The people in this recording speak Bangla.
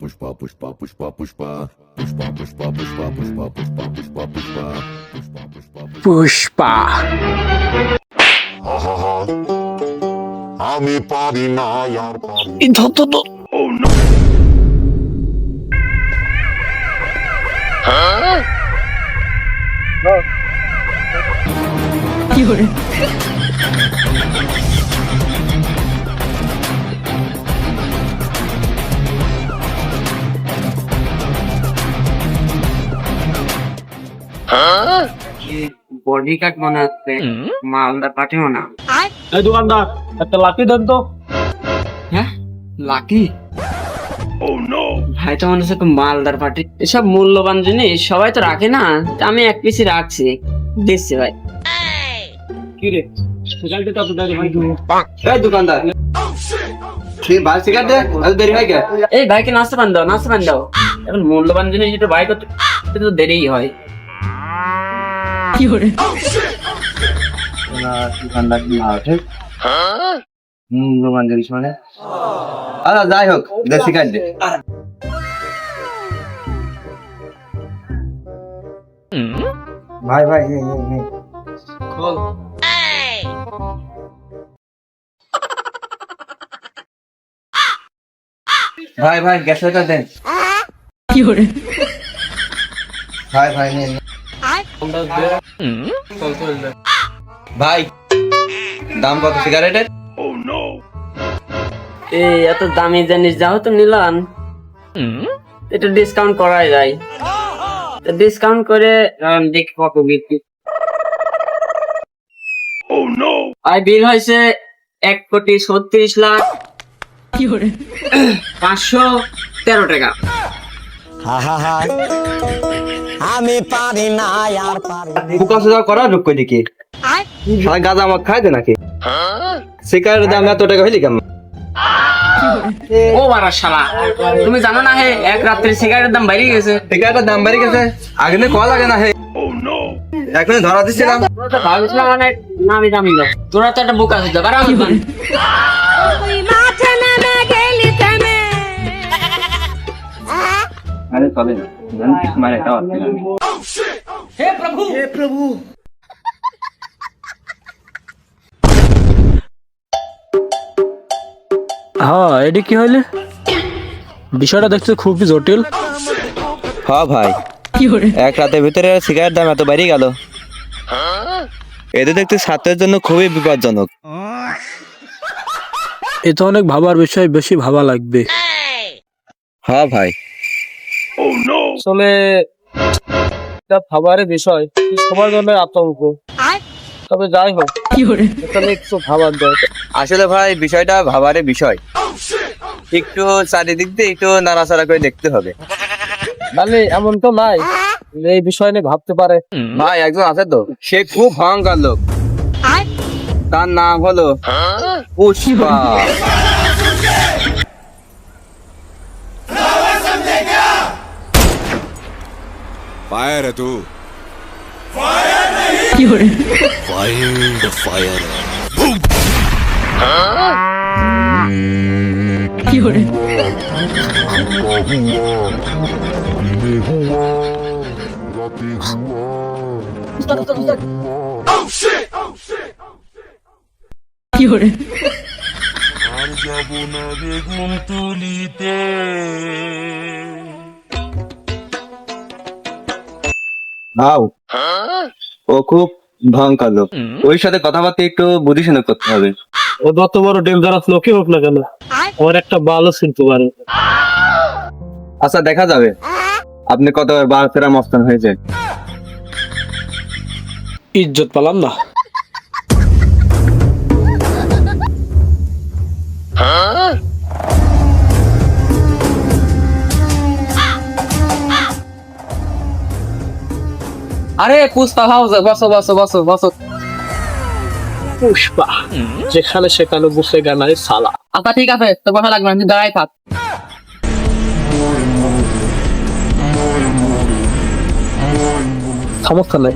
Pushpa, pushpa, pushpa, pushpa, pushpa, pushpa, pushpa, pushpa, pushpa, pushpa, pushpa, pushpa, pushpa, Pushpa আমি পারি না আর পারি এই ধর ধর ধর। বডি কাট মনে হচ্ছে, মালদা পাঠিও না। এই দোকানদার একটা লাঠি দেন তো। হ্যাঁ, লাকি। ভাই তো মনে হচ্ছে খুব মালদার পার্টি। এসব মূল্যবান জিনিস সবাই তো রাখে না, তা আমি এক পিসি রাখছি, দিচ্ছি ভাই। কি রে সিগারেট তো আপনাদের ভাই এই দোকানদার, কি ভাই সিগারেট দে, আজ দেরি হয় কে? এই ভাইকে নাস্তা পান দাও, নাস্তা পান দাও। এখন মূল্যবান জিনিস একটু ভাই করতে তো দেরিই হয়। কি করে দোকানদার কি আছে রোমান জিনিস মানে আচ্ছা যাই হোক দে সিগারেট দে। ভাই ভাই খোল। ভাই ভাই গ্যাসটা দেন। কি করে ভাই ভাই নিন। ভাই দাম কত সিগারেটের? এই এত দামি জিনিস যাও তো নিলাম, একটু ডিসকাউন্ট করাই যায়। ডিসকাউন্ট করে দেখি কত বিক্রি। আর বিল হয়েছে 1,37,513 টাকা। আমি পারি না আর পারি বুকা সুজা করা লোক কই দেখি সারা গাঁজা আমাক খাই দে নাকি? সিগারেটের দাম এত টাকা হইলি কেমন? ও বারা শালা, তুমি জানো না হে এক রাত্রে সিগারেটের দাম বেড়ে গেছে। সিগারেটের দাম বেড়ে গেছে, আগে না কল লাগে না হে। এখন ধরা দিছিলাম ভাবছিলাম মানে নামি দামি দাও, তোরা তো একটা বোকা সুজা বারা আমি বান। আরে চলে মারে খাওয়া হ্যাঁ এটি কি হইলে বিষয়টা দেখতে খুবই জটিল। হ্যাঁ ভাই এক রাতের ভিতরে সিগারেট দাম এত বেড়ে গেল, এতে দেখতে ছাত্রের জন্য খুবই বিপজ্জনক। এ তো অনেক ভাবার বিষয়, বেশি ভাবা লাগবে। হ্যাঁ ভাই আসলে এটা ভাবারের বিষয়, সবার জন্য আতঙ্ক। তবে যাই হোক এখানে একটু ভাবার দরকার। আসলে ভাই বিষয়টা ভাবারে বিষয়, একটু চারিদিক দিয়ে একটু নাড়াচাড়া করে দেখতে হবে। মানে এমন তো নাই এই বিষয় নিয়ে ভাবতে পারে। ভাই একজন আছে তো, সে খুব ভয়ঙ্কর লোক, তার নাম হলো পুষ্পা। फायर है तू वाइल्ड फायर ভাও ও খুব ভয়ঙ্কর লোক, ওই সাথে কথাবার্তা একটু বুঝে শুনে করতে হবে। ও যত বড় ডেঞ্জারাস লোকই হোক না কেন, ওর একটা ভালো শিল্পী পারে। আচ্ছা দেখা যাবে আপনি কত বার ফেরা মস্তান হয়েছে। ইজ্জত পেলাম না। আরে পুষ্পা হাউস, বসো বসো বসো বসো। পুষ্পা যেখানে সেখানে বুফে গানায় সালা। আচ্ছা ঠিক আছে, তো কথা লাগবে না, তুই দাঁড়াই থাক। সমস্যা নেই।